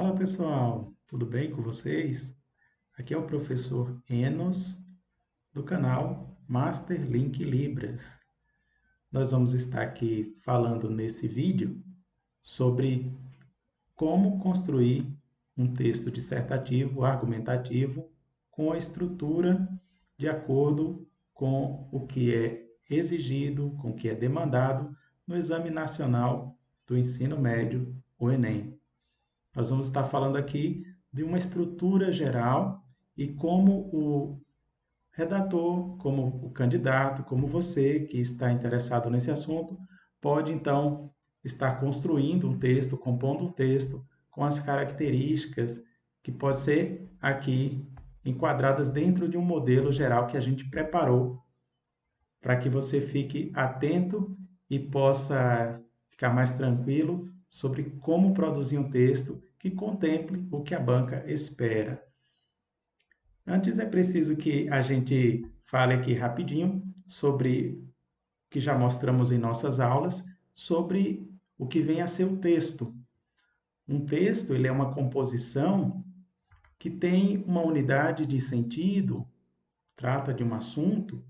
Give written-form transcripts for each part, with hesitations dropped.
Fala pessoal, tudo bem com vocês? Aqui é o professor Enos do canal Masterlink Libras. Nós vamos estar aqui falando nesse vídeo sobre como construir um texto dissertativo, argumentativo, com a estrutura de acordo com o que é exigido, com o que é demandado no Exame Nacional do Ensino Médio, o Enem. Nós vamos estar falando aqui de uma estrutura geral e como o redator, como o candidato, como você que está interessado nesse assunto, pode então estar construindo um texto, compondo um texto com as características que pode ser aqui enquadradas dentro de um modelo geral que a gente preparou para que você fique atento e possa ficar mais tranquilo sobre como produzir um texto que contemple o que a banca espera. Antes é preciso que a gente fale aqui rapidinho sobre o que já mostramos em nossas aulas, sobre o que vem a ser o texto. Um texto, ele é uma composição que tem uma unidade de sentido, trata de um assunto,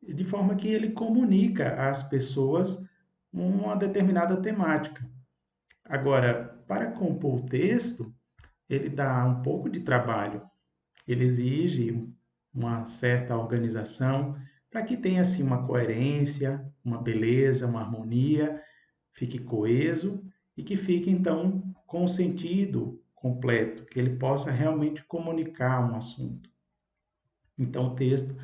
de forma que ele comunica às pessoas uma determinada temática. Agora, para compor o texto, ele dá um pouco de trabalho. Ele exige uma certa organização para que tenha assim uma coerência, uma beleza, uma harmonia, fique coeso e que fique então com o sentido completo, que ele possa realmente comunicar um assunto. Então o texto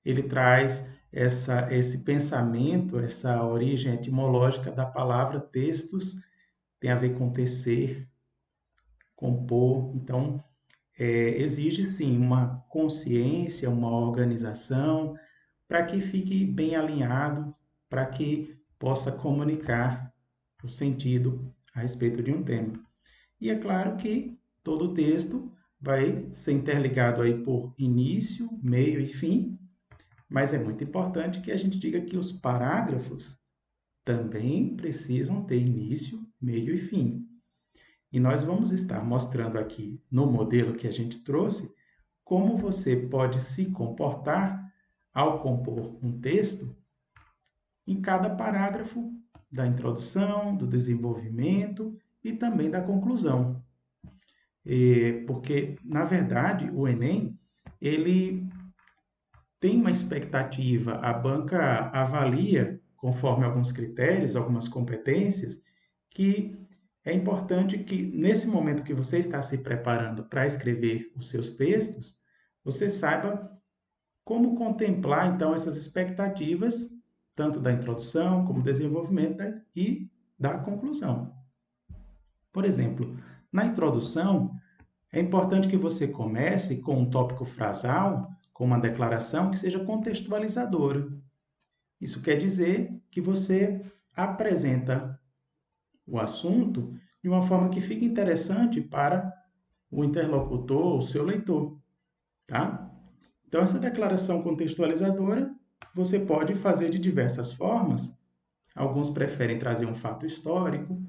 ele traz esse pensamento, essa origem etimológica da palavra textos, tem a ver com tecer, compor. Então, exige sim uma consciência, uma organização, para que fique bem alinhado, para que possa comunicar o sentido a respeito de um tema. E é claro que todo texto vai ser interligado aí por início, meio e fim, mas é muito importante que a gente diga que os parágrafos também precisam ter início, meio e fim. E nós vamos estar mostrando aqui no modelo que a gente trouxe como você pode se comportar ao compor um texto em cada parágrafo da introdução, do desenvolvimento e também da conclusão. Porque, na verdade, o Enem, ele tem uma expectativa, a banca avalia, conforme alguns critérios, algumas competências, que é importante que, nesse momento que você está se preparando para escrever os seus textos, você saiba como contemplar, então, essas expectativas, tanto da introdução, como desenvolvimento e da conclusão. Por exemplo, na introdução, é importante que você comece com um tópico frasal, com uma declaração que seja contextualizadora. Isso quer dizer que você apresenta o assunto de uma forma que fique interessante para o interlocutor, o seu leitor, tá? Então, essa declaração contextualizadora você pode fazer de diversas formas. Alguns preferem trazer um fato histórico,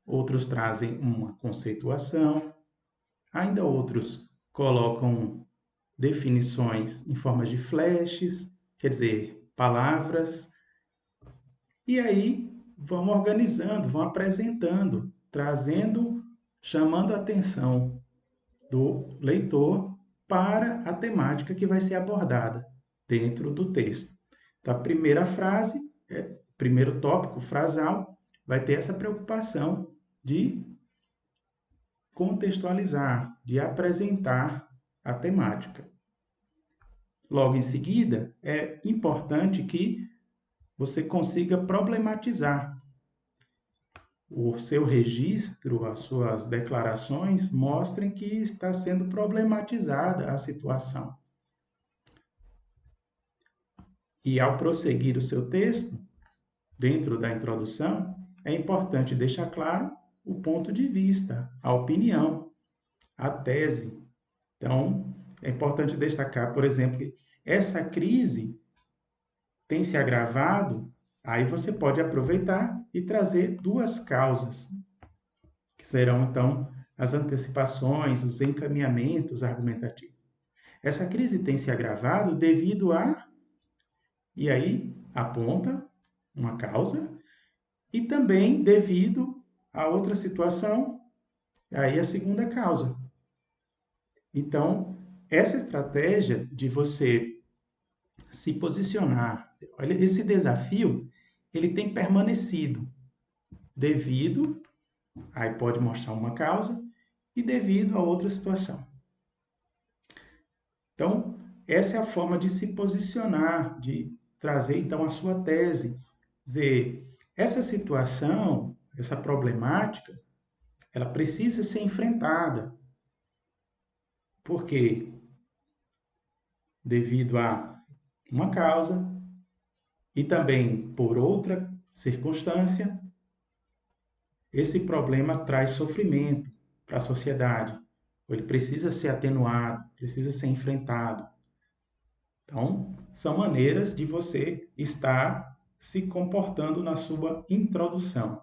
outros trazem uma conceituação, ainda outros colocam definições em formas de flashes, quer dizer, palavras, e aí vão organizando, vão apresentando, trazendo, chamando a atenção do leitor para a temática que vai ser abordada dentro do texto. Então, a primeira frase, primeiro tópico frasal, vai ter essa preocupação de contextualizar, de apresentar a temática. Logo em seguida, é importante que você consiga problematizar o seu registro, as suas declarações mostrem que está sendo problematizada a situação. E ao prosseguir o seu texto, dentro da introdução, é importante deixar claro o ponto de vista, a opinião, a tese. Então, é importante destacar, por exemplo, que essa crise tem se agravado, aí você pode aproveitar e trazer duas causas, que serão, então, as antecipações, os encaminhamentos argumentativos. Essa crise tem se agravado devido a, e aí aponta uma causa, e também devido a outra situação, aí a segunda causa. Então, essa estratégia de você se posicionar, olha, esse desafio, ele tem permanecido devido, aí pode mostrar uma causa, e devido a outra situação. Então, essa é a forma de se posicionar, de trazer então a sua tese, dizer, essa situação, essa problemática, ela precisa ser enfrentada. Por quê? Devido a uma causa e também por outra circunstância, esse problema traz sofrimento para a sociedade. Ele precisa ser atenuado, precisa ser enfrentado. Então, são maneiras de você estar se comportando na sua introdução.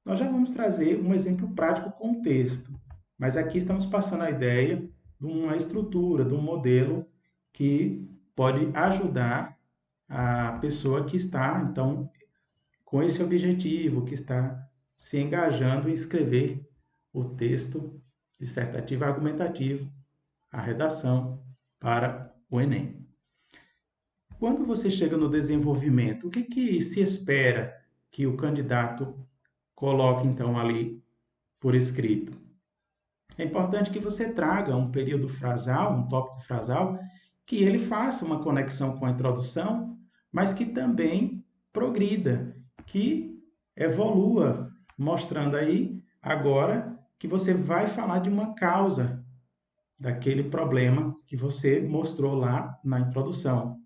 Nós já vamos trazer um exemplo prático com o texto, mas aqui estamos passando a ideia de uma estrutura, de um modelo que pode ajudar a pessoa que está, então, com esse objetivo, que está se engajando em escrever o texto dissertativo argumentativo, a redação para o Enem. Quando você chega no desenvolvimento, o que se espera que o candidato coloque, então, ali por escrito? É importante que você traga um período frasal, um tópico frasal, que ele faça uma conexão com a introdução, mas que também progrida, que evolua, mostrando aí agora que você vai falar de uma causa daquele problema que você mostrou lá na introdução.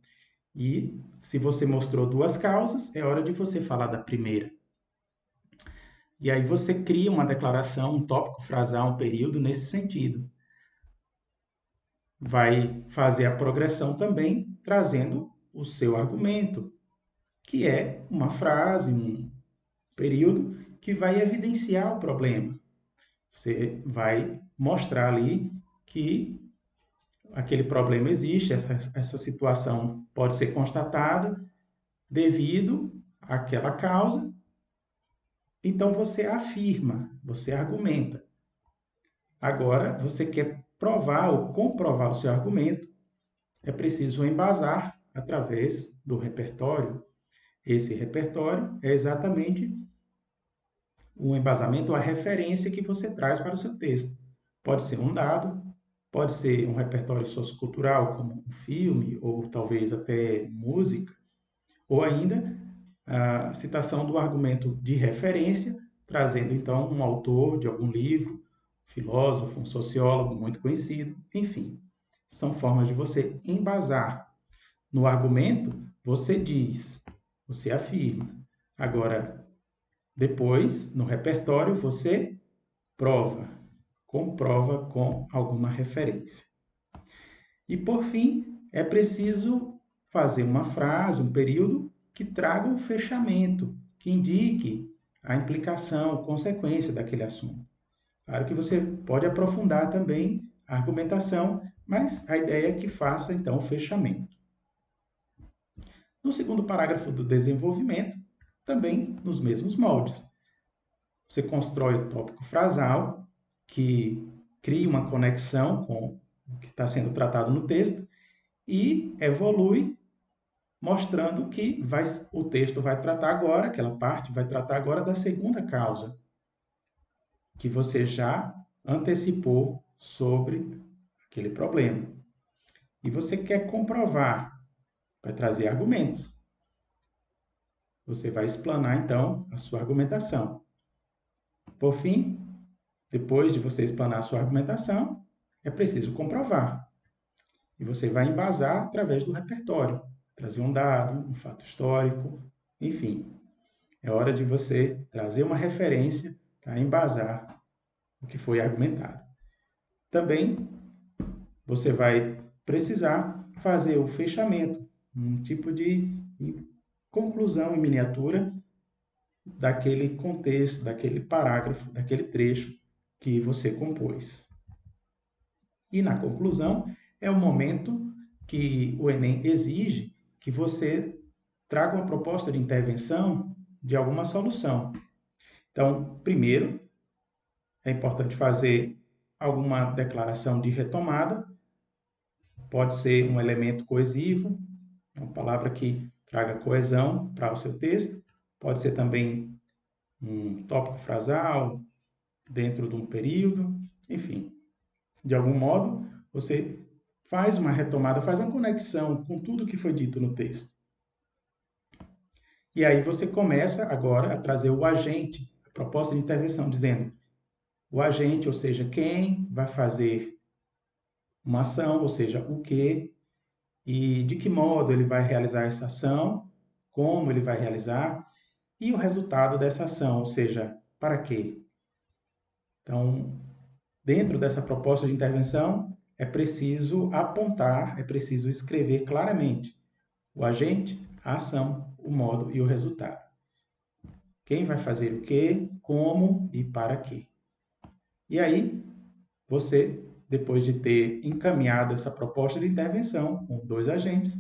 E se você mostrou duas causas, é hora de você falar da primeira. E aí você cria uma declaração, um tópico frasal, um período nesse sentido. Vai fazer a progressão também trazendo o seu argumento, que é uma frase, um período que vai evidenciar o problema. Você vai mostrar ali que aquele problema existe, essa situação pode ser constatada devido àquela causa. Então você afirma, você argumenta. Agora, você quer provar ou comprovar o seu argumento, é preciso embasar através do repertório. Esse repertório é exatamente o embasamento, a referência que você traz para o seu texto. Pode ser um dado, pode ser um repertório sociocultural, como um filme, ou talvez até música, ou ainda a citação do argumento de referência, trazendo então um autor de algum livro, filósofo, um sociólogo muito conhecido, enfim. São formas de você embasar. No argumento, você diz, você afirma. Agora, depois, no repertório, você prova, comprova com alguma referência. E, por fim, é preciso fazer uma frase, um período que traga um fechamento, que indique a implicação, consequência daquele assunto. Claro que você pode aprofundar também a argumentação, mas a ideia é que faça, então, o fechamento. No segundo parágrafo do desenvolvimento, também nos mesmos moldes. Você constrói o tópico frasal, que cria uma conexão com o que está sendo tratado no texto, e evolui mostrando que o texto vai tratar agora, aquela parte vai tratar agora da segunda causa, que você já antecipou sobre aquele problema. E você quer comprovar, vai trazer argumentos. Você vai explanar, então, a sua argumentação. Por fim, depois de você explanar a sua argumentação, é preciso comprovar. E você vai embasar através do repertório, trazer um dado, um fato histórico, enfim. É hora de você trazer uma referência para embasar o que foi argumentado. Também você vai precisar fazer o fechamento, um tipo de conclusão em miniatura daquele contexto, daquele parágrafo, daquele trecho que você compôs. E na conclusão, é o momento que o Enem exige que você traga uma proposta de intervenção de alguma solução. Então, primeiro, é importante fazer alguma declaração de retomada, pode ser um elemento coesivo, uma palavra que traga coesão para o seu texto, pode ser também um tópico frasal dentro de um período, enfim. De algum modo, você faz uma retomada, faz uma conexão com tudo que foi dito no texto. E aí você começa agora a trazer o agente, a proposta de intervenção, dizendo o agente, ou seja, quem vai fazer uma ação, ou seja, o que e de que modo ele vai realizar essa ação, como ele vai realizar e o resultado dessa ação, ou seja, para quê. Então, dentro dessa proposta de intervenção, é preciso apontar, é preciso escrever claramente o agente, a ação, o modo e o resultado. Quem vai fazer o quê, como e para quê. E aí, você, depois de ter encaminhado essa proposta de intervenção com 2 agentes,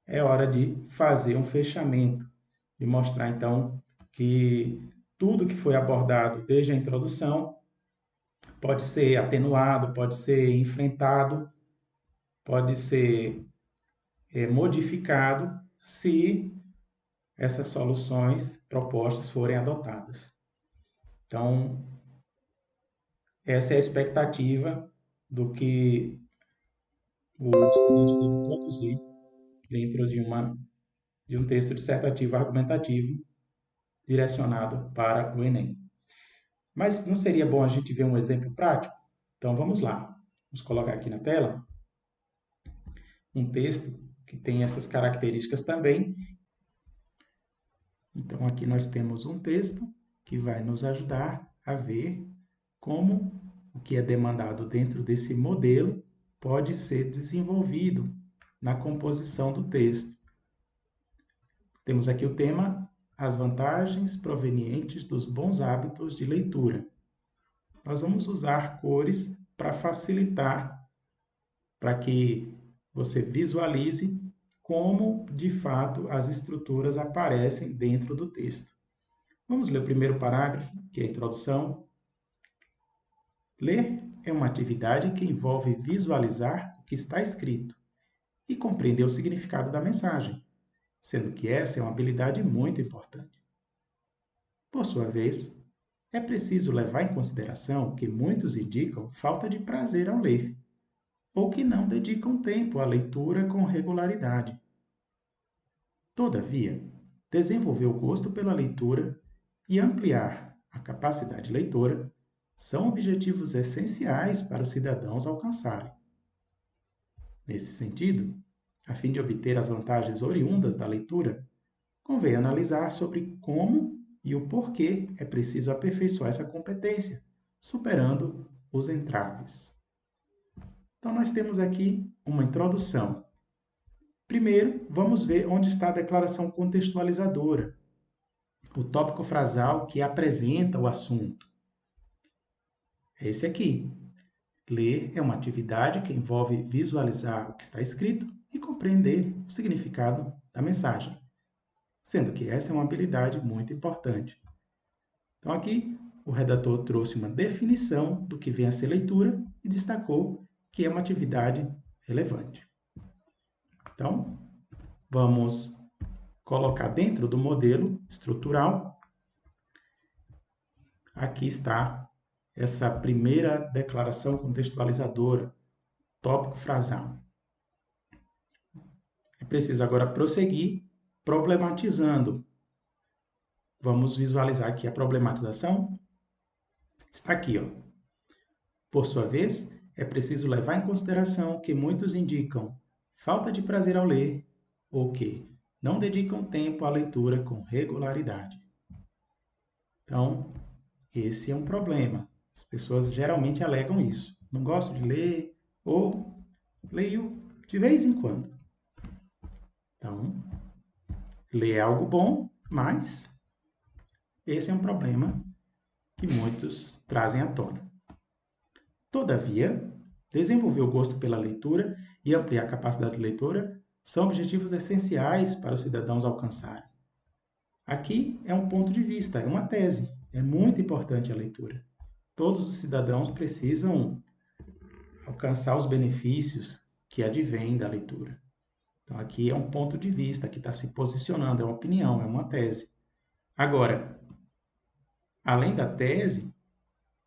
é hora de fazer um fechamento, de mostrar então que tudo que foi abordado desde a introdução pode ser atenuado, pode ser enfrentado, pode ser modificado se essas soluções propostas forem adotadas. Então, essa é a expectativa do que o estudante deve produzir dentro de um texto dissertativo argumentativo direcionado para o Enem. Mas não seria bom a gente ver um exemplo prático? Então vamos lá. Vamos colocar aqui na tela um texto que tem essas características também. Então aqui nós temos um texto que vai nos ajudar a ver como o que é demandado dentro desse modelo pode ser desenvolvido na composição do texto. Temos aqui o tema: as vantagens provenientes dos bons hábitos de leitura. Nós vamos usar cores para facilitar, para que você visualize como, de fato, as estruturas aparecem dentro do texto. Vamos ler o primeiro parágrafo, que é a introdução. Ler é uma atividade que envolve visualizar o que está escrito e compreender o significado da mensagem, sendo que essa é uma habilidade muito importante. Por sua vez, é preciso levar em consideração que muitos indicam falta de prazer ao ler, ou que não dedicam tempo à leitura com regularidade. Todavia, desenvolver o gosto pela leitura e ampliar a capacidade leitora são objetivos essenciais para os cidadãos alcançarem. Nesse sentido, a fim de obter as vantagens oriundas da leitura, convém analisar sobre como e o porquê é preciso aperfeiçoar essa competência, superando os entraves. Então, nós temos aqui uma introdução. Primeiro, vamos ver onde está a declaração contextualizadora, o tópico frasal que apresenta o assunto. É esse aqui. Ler é uma atividade que envolve visualizar o que está escrito e compreender o significado da mensagem, sendo que essa é uma habilidade muito importante. Então, aqui, o redator trouxe uma definição do que vem a ser leitura e destacou que é uma atividade relevante. Então, vamos colocar dentro do modelo estrutural. Aqui está essa primeira declaração contextualizadora, tópico frasal. É preciso agora prosseguir problematizando. Vamos visualizar aqui a problematização. Está aqui, ó. Por sua vez, é preciso levar em consideração que muitos indicam falta de prazer ao ler ou que não dedicam tempo à leitura com regularidade. Então, esse é um problema. As pessoas geralmente alegam isso. Não gosto de ler ou leio de vez em quando. Então, ler é algo bom, mas esse é um problema que muitos trazem à tona. Todavia, desenvolver o gosto pela leitura e ampliar a capacidade leitora são objetivos essenciais para os cidadãos alcançarem. Aqui é um ponto de vista, é uma tese. É muito importante a leitura. Todos os cidadãos precisam alcançar os benefícios que advêm da leitura. Então, aqui é um ponto de vista que está se posicionando, é uma opinião, é uma tese. Agora, além da tese,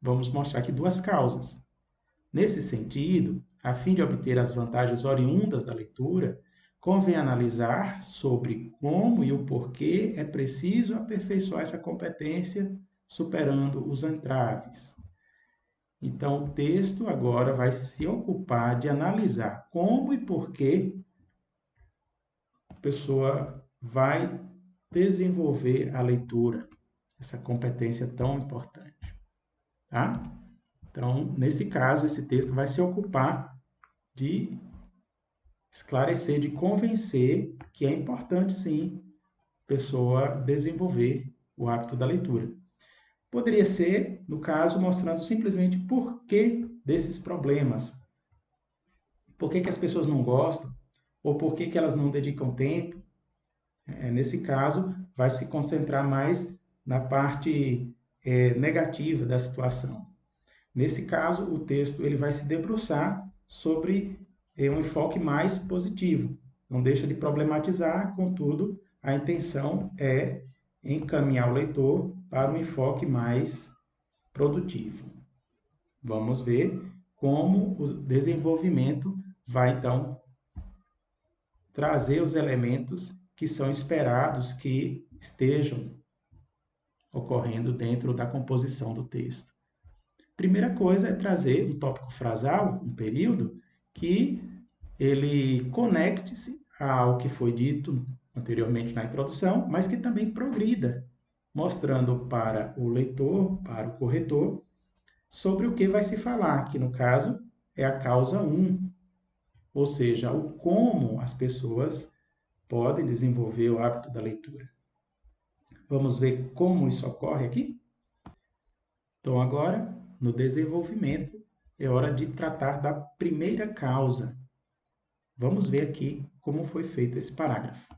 vamos mostrar aqui duas causas. Nesse sentido, a fim de obter as vantagens oriundas da leitura, convém analisar sobre como e o porquê é preciso aperfeiçoar essa competência, superando os entraves. Então, o texto agora vai se ocupar de analisar como e porquê a pessoa vai desenvolver a leitura, essa competência tão importante, tá? Então, nesse caso, esse texto vai se ocupar de esclarecer, de convencer que é importante, sim, a pessoa desenvolver o hábito da leitura. Poderia ser, no caso, mostrando simplesmente por que desses problemas. Por que as pessoas não gostam, ou por que elas não dedicam tempo. Nesse caso, vai se concentrar mais na parte negativa da situação. Nesse caso, o texto ele vai se debruçar sobre um enfoque mais positivo. Não deixa de problematizar, contudo, a intenção é encaminhar o leitor para um enfoque mais produtivo. Vamos ver como o desenvolvimento vai, então, trazer os elementos que são esperados que estejam ocorrendo dentro da composição do texto. Primeira coisa é trazer um tópico frasal, um período, que ele conecte-se ao que foi dito anteriormente na introdução, mas que também progrida, mostrando para o leitor, para o corretor, sobre o que vai se falar, que no caso é a causa 1, ou seja, o como as pessoas podem desenvolver o hábito da leitura. Vamos ver como isso ocorre aqui? Então, agora, no desenvolvimento, é hora de tratar da primeira causa. Vamos ver aqui como foi feito esse parágrafo.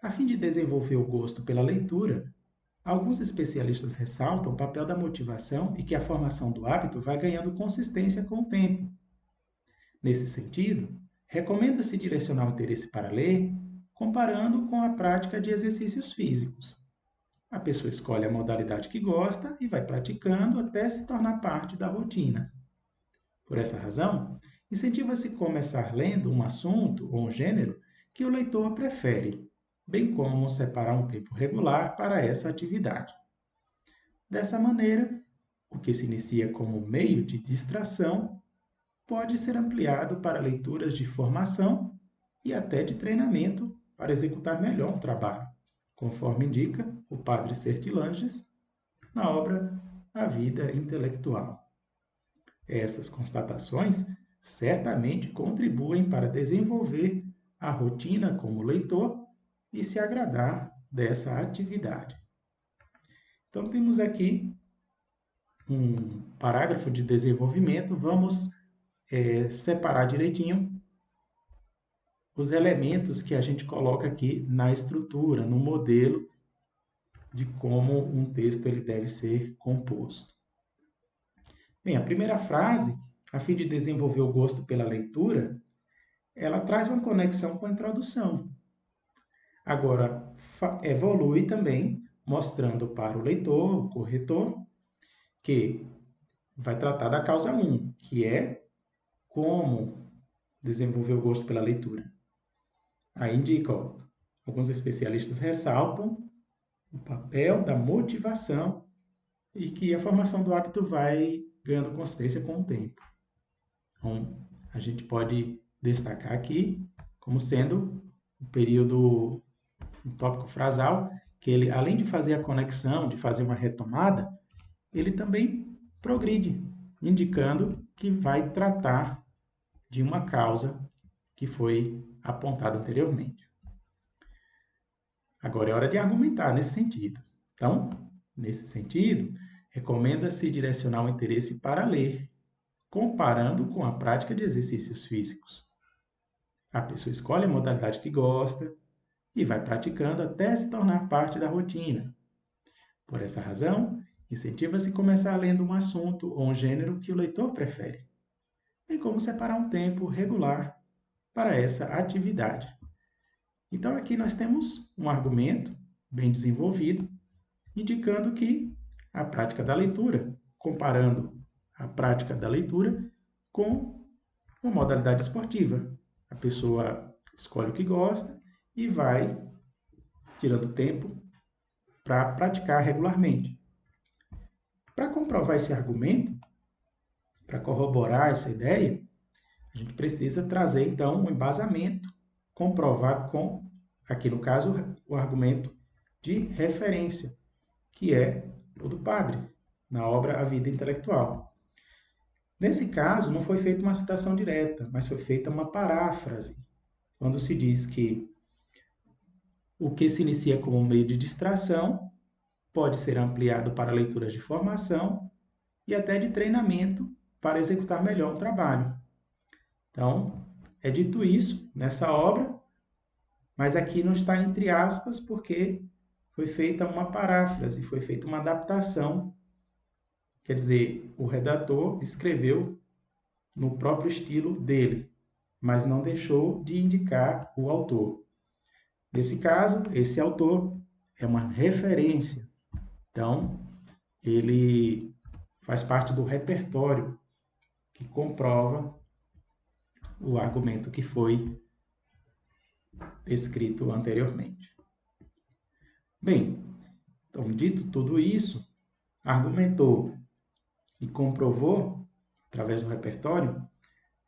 A fim de desenvolver o gosto pela leitura, alguns especialistas ressaltam o papel da motivação e que a formação do hábito vai ganhando consistência com o tempo. Nesse sentido, recomenda-se direcionar o interesse para ler, comparando com a prática de exercícios físicos. A pessoa escolhe a modalidade que gosta e vai praticando até se tornar parte da rotina. Por essa razão, incentiva-se começar lendo um assunto ou um gênero que o leitor prefere, bem como separar um tempo regular para essa atividade. Dessa maneira, o que se inicia como meio de distração pode ser ampliado para leituras de formação e até de treinamento para executar melhor um trabalho, conforme indica o padre Sertilanges na obra A Vida Intelectual. Essas constatações certamente contribuem para desenvolver a rotina como leitor e se agradar dessa atividade. Então, temos aqui um parágrafo de desenvolvimento. Vamos separar direitinho os elementos que a gente coloca aqui na estrutura, no modelo de como um texto ele deve ser composto. Bem, a primeira frase, a fim de desenvolver o gosto pela leitura, ela traz uma conexão com a introdução. Agora, evolui também, mostrando para o leitor, o corretor, que vai tratar da causa 1, que é como desenvolver o gosto pela leitura. Aí indica, alguns especialistas ressaltam o papel da motivação e que a formação do hábito vai ganhando consistência com o tempo. Então, a gente pode destacar aqui como sendo o período, um tópico frasal, que ele, além de fazer a conexão, de fazer uma retomada, ele também progride, indicando que vai tratar de uma causa que foi apontada anteriormente. Agora é hora de argumentar nesse sentido. Então, nesse sentido, Recomenda-se direcionar o interesse para ler, comparando com a prática de exercícios físicos. A pessoa escolhe a modalidade que gosta e vai praticando até se tornar parte da rotina. Por essa razão, incentiva-se começar lendo um assunto ou um gênero que o leitor prefere, bem como separar um tempo regular para essa atividade. Então, aqui nós temos um argumento bem desenvolvido, indicando que a prática da leitura, comparando a prática da leitura com uma modalidade esportiva. A pessoa escolhe o que gosta e vai tirando tempo para praticar regularmente. Para comprovar esse argumento, para corroborar essa ideia, a gente precisa trazer então um embasamento comprovado com, aqui no caso, o argumento de referência, que é o do padre, na obra A Vida Intelectual. Nesse caso, não foi feita uma citação direta, mas foi feita uma paráfrase, quando se diz que o que se inicia como meio de distração pode ser ampliado para leituras de formação e até de treinamento para executar melhor um trabalho. Então, é dito isso nessa obra, mas aqui não está entre aspas porque foi feita uma paráfrase, foi feita uma adaptação. Quer dizer, o redator escreveu no próprio estilo dele, mas não deixou de indicar o autor. Nesse caso, esse autor é uma referência. Então, ele faz parte do repertório que comprova o argumento que foi escrito anteriormente. Bem, então, dito tudo isso, argumentou e comprovou, através do repertório,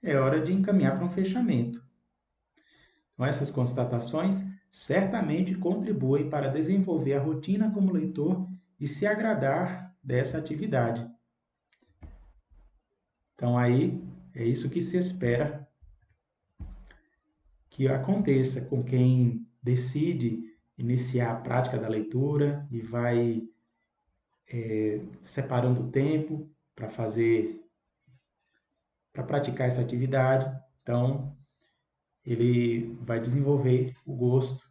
é hora de encaminhar para um fechamento. Então, essas constatações certamente contribuem para desenvolver a rotina como leitor e se agradar dessa atividade. Então, aí é isso que se espera que aconteça com quem decide iniciar a prática da leitura e vai separando tempo para praticar essa atividade. Então, ele vai desenvolver o gosto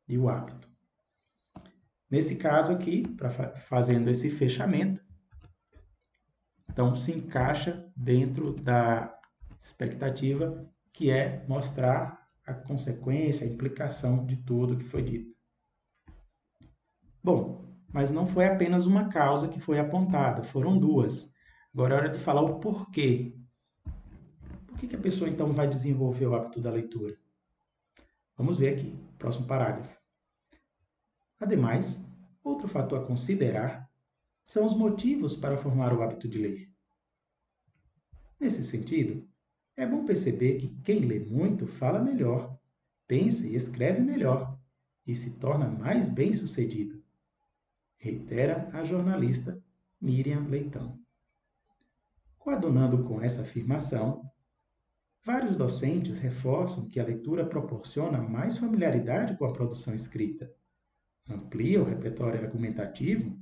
e o hábito. Nesse caso aqui, fazendo esse fechamento, então se encaixa dentro da expectativa que é mostrar a consequência, a implicação de tudo que foi dito. Bom, mas não foi apenas uma causa que foi apontada, foram duas. Agora é hora de falar o porquê. Por que a pessoa então vai desenvolver o hábito da leitura? Vamos ver aqui, próximo parágrafo. Ademais, outro fator a considerar são os motivos para formar o hábito de ler. Nesse sentido, é bom perceber que quem lê muito fala melhor, pensa e escreve melhor e se torna mais bem-sucedido, reitera a jornalista Miriam Leitão. Coadunando com essa afirmação, vários docentes reforçam que a leitura proporciona mais familiaridade com a produção escrita, amplia o repertório argumentativo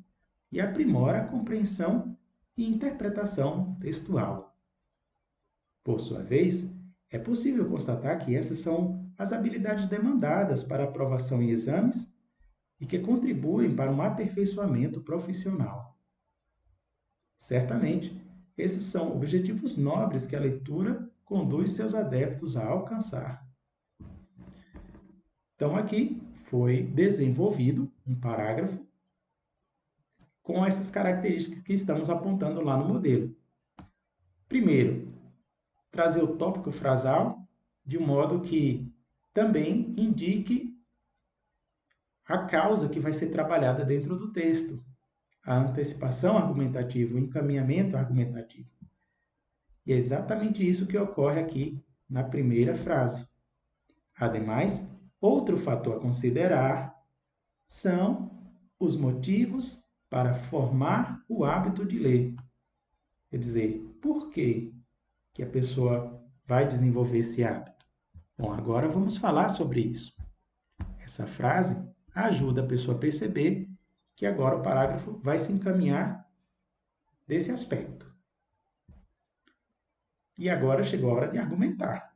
e aprimora a compreensão e interpretação textual. Por sua vez, é possível constatar que essas são as habilidades demandadas para aprovação em exames e que contribuem para um aperfeiçoamento profissional. Certamente, esses são objetivos nobres que a leitura conduz seus adeptos a alcançar. Então, aqui foi desenvolvido um parágrafo com essas características que estamos apontando lá no modelo. Primeiro, trazer o tópico frasal de modo que também indique a causa que vai ser trabalhada dentro do texto, a antecipação argumentativa, o encaminhamento argumentativo. E é exatamente isso que ocorre aqui na primeira frase. Ademais, outro fator a considerar são os motivos para formar o hábito de ler. Quer dizer, por que a pessoa vai desenvolver esse hábito? Bom, agora vamos falar sobre isso. Essa frase ajuda a pessoa a perceber que agora o parágrafo vai se encaminhar desse aspecto. E agora chegou a hora de argumentar.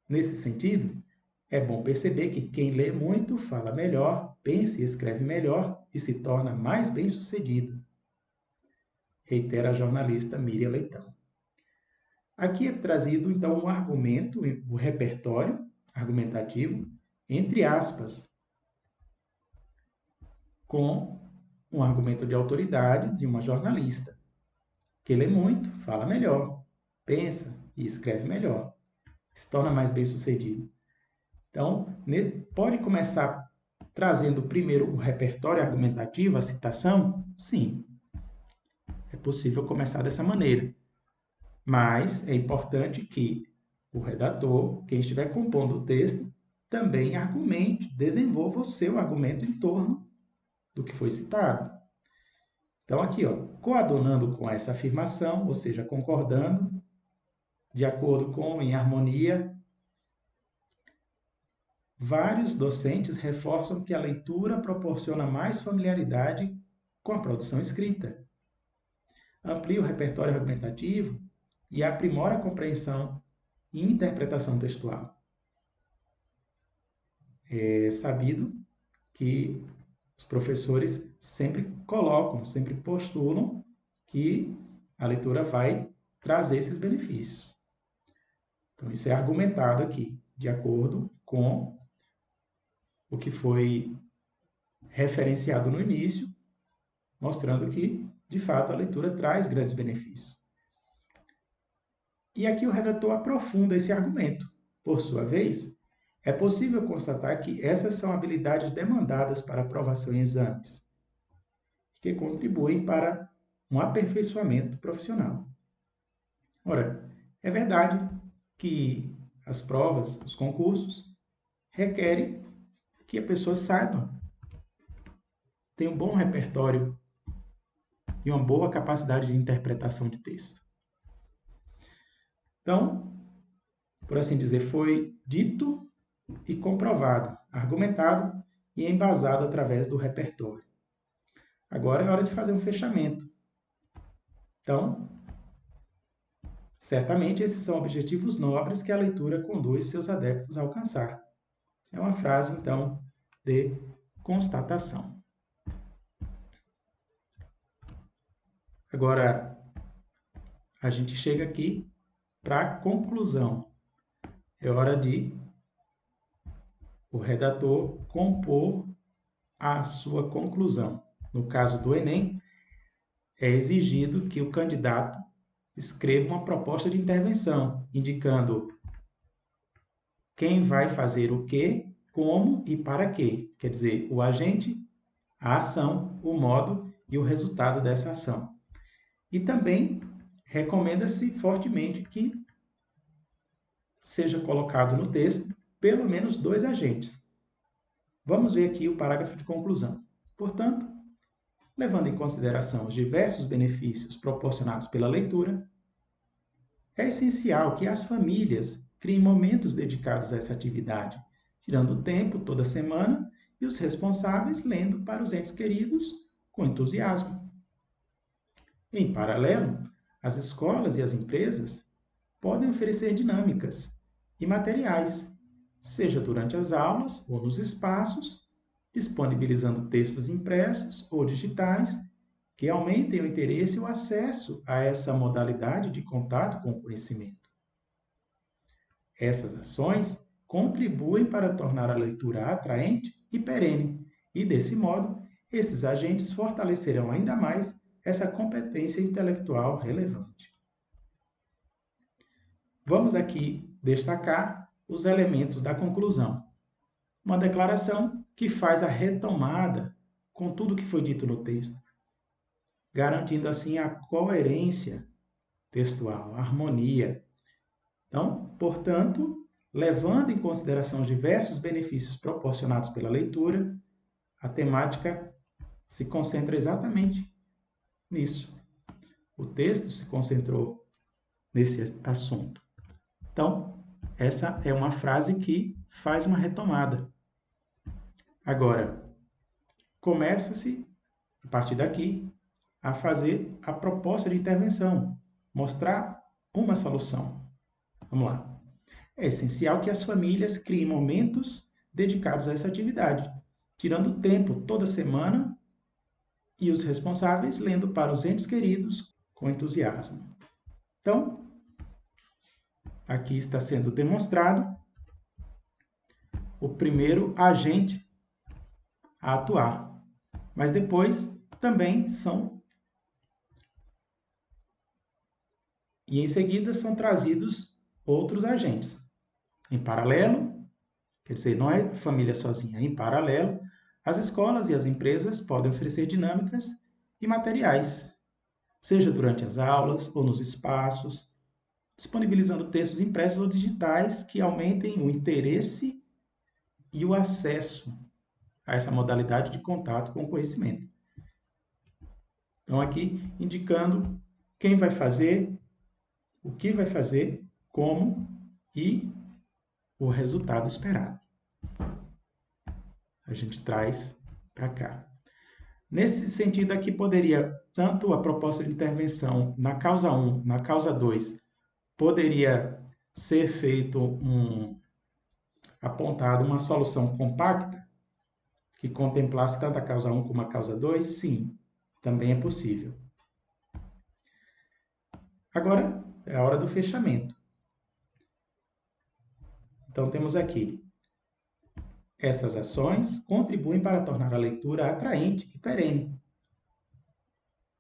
Nesse sentido, é bom perceber que quem lê muito fala melhor, pensa e escreve melhor e se torna mais bem-sucedido, reitera a jornalista Miriam Leitão. Aqui é trazido, então, um argumento, o repertório argumentativo, entre aspas, com um argumento de autoridade de uma jornalista, que lê muito, fala melhor, pensa e escreve melhor, se torna mais bem-sucedido. Então, pode começar trazendo primeiro o repertório argumentativo, a citação? Sim, é possível começar dessa maneira. Mas é importante que o redator, quem estiver compondo o texto, também argumente, desenvolva o seu argumento em torno do que foi citado. Então, aqui, coadunando com essa afirmação, ou seja, concordando, de acordo com, em harmonia, vários docentes reforçam que a leitura proporciona mais familiaridade com a produção escrita, amplia o repertório argumentativo e aprimora a compreensão e interpretação textual. É sabido que os professores sempre colocam, sempre postulam que a leitura vai trazer esses benefícios. Então, isso é argumentado aqui, de acordo com o que foi referenciado no início, mostrando que, de fato, a leitura traz grandes benefícios. E aqui o redator aprofunda esse argumento. Por sua vez, é possível constatar que essas são habilidades demandadas para aprovação em exames, que contribuem para um aperfeiçoamento profissional. Ora, é verdade que as provas, os concursos, requerem que a pessoa saiba, tenha um bom repertório e uma boa capacidade de interpretação de texto. Então, por assim dizer, foi dito e comprovado, argumentado e embasado através do repertório. Agora é hora de fazer um fechamento. Então, certamente esses são objetivos nobres que a leitura conduz seus adeptos a alcançar. É uma frase, então, de constatação. Agora, a gente chega aqui para a conclusão. É hora de o redator compor a sua conclusão. No caso do Enem, é exigido que o candidato escreva uma proposta de intervenção, indicando quem vai fazer o quê, como e para quê. Quer dizer, o agente, a ação, o modo e o resultado dessa ação. E também recomenda-se fortemente que seja colocado no texto pelo menos 2 agentes. Vamos ver aqui o parágrafo de conclusão. Portanto, levando em consideração os diversos benefícios proporcionados pela leitura, é essencial que as famílias criem momentos dedicados a essa atividade, tirando tempo toda semana e os responsáveis lendo para os entes queridos com entusiasmo. Em paralelo, as escolas e as empresas podem oferecer dinâmicas e materiais, seja durante as aulas ou nos espaços, disponibilizando textos impressos ou digitais que aumentem o interesse e o acesso a essa modalidade de contato com o conhecimento. Essas ações contribuem para tornar a leitura atraente e perene, e desse modo, esses agentes fortalecerão ainda mais essa competência intelectual relevante. Vamos aqui destacar os elementos da conclusão. Uma declaração que faz a retomada com tudo que foi dito no texto, garantindo assim a coerência textual, a harmonia. Então, portanto, levando em consideração os diversos benefícios proporcionados pela leitura, a temática se concentra exatamente nisso. O texto se concentrou nesse assunto. Então, essa é uma frase que faz uma retomada. Agora, começa-se, a partir daqui, a fazer a proposta de intervenção, mostrar uma solução. Vamos lá. É essencial que as famílias criem momentos dedicados a essa atividade, tirando tempo toda semana e os responsáveis lendo para os entes queridos com entusiasmo. Então, aqui está sendo demonstrado o primeiro agente a atuar, mas depois também e em seguida são trazidos outros agentes. Em paralelo, quer dizer, não é família sozinha, em paralelo, as escolas e as empresas podem oferecer dinâmicas e materiais, seja durante as aulas ou nos espaços, disponibilizando textos impressos ou digitais que aumentem o interesse e o acesso a essa modalidade de contato com o conhecimento. Então, aqui indicando quem vai fazer, o que vai fazer, como e o resultado esperado. A gente traz para cá. Nesse sentido aqui, poderia, tanto a proposta de intervenção na causa 1, na causa 2, poderia ser feito apontado uma solução compacta que contemplasse tanto a causa 1 como a causa 2? Sim, também é possível. Agora é a hora do fechamento. Então temos aqui: essas ações contribuem para tornar a leitura atraente e perene.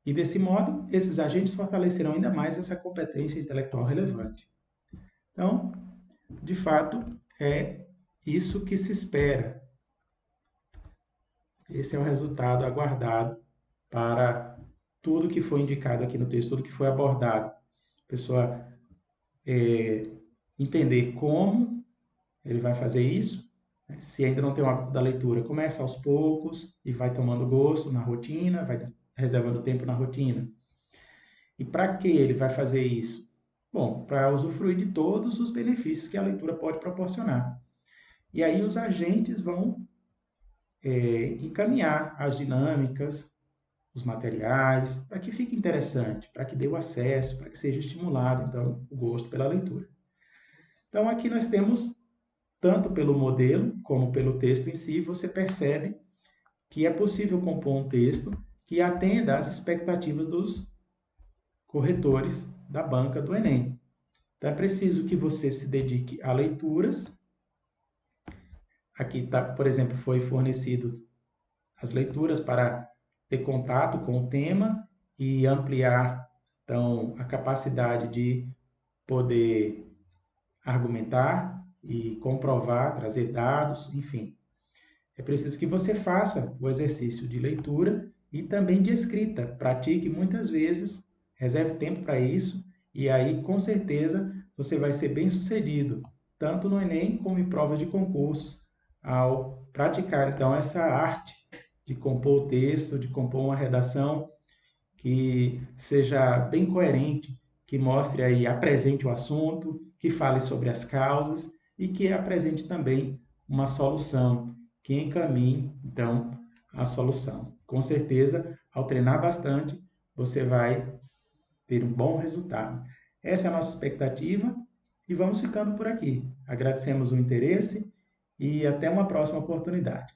E desse modo, esses agentes fortalecerão ainda mais essa competência intelectual relevante. Então, de fato, é isso que se espera. Esse é o resultado aguardado para tudo que foi indicado aqui no texto, tudo que foi abordado. A pessoa entender como ele vai fazer isso. Se ainda não tem o hábito da leitura, começa aos poucos e vai tomando gosto na rotina, vai reservando tempo na rotina. E para que ele vai fazer isso? Bom, para usufruir de todos os benefícios que a leitura pode proporcionar. E aí os agentes vão encaminhar as dinâmicas, os materiais, para que fique interessante, para que dê o acesso, para que seja estimulado, então, o gosto pela leitura. Então, aqui nós temos, tanto pelo modelo como pelo texto em si, você percebe que é possível compor um texto que atenda às expectativas dos corretores da banca do Enem. Então, é preciso que você se dedique a leituras. Aqui, por exemplo, foi fornecido as leituras para ter contato com o tema e ampliar, então, a capacidade de poder argumentar e comprovar, trazer dados, enfim. É preciso que você faça o exercício de leitura e também de escrita. Pratique muitas vezes, reserve tempo para isso e aí, com certeza, você vai ser bem-sucedido, tanto no Enem como em provas de concursos, ao praticar, então, essa arte de compor o texto, de compor uma redação que seja bem coerente, que mostre aí, apresente o assunto, que fale sobre as causas e que apresente também uma solução, que encaminhe, então, a solução. Com certeza, ao treinar bastante, você vai ter um bom resultado. Essa é a nossa expectativa e vamos ficando por aqui. Agradecemos o interesse e até uma próxima oportunidade.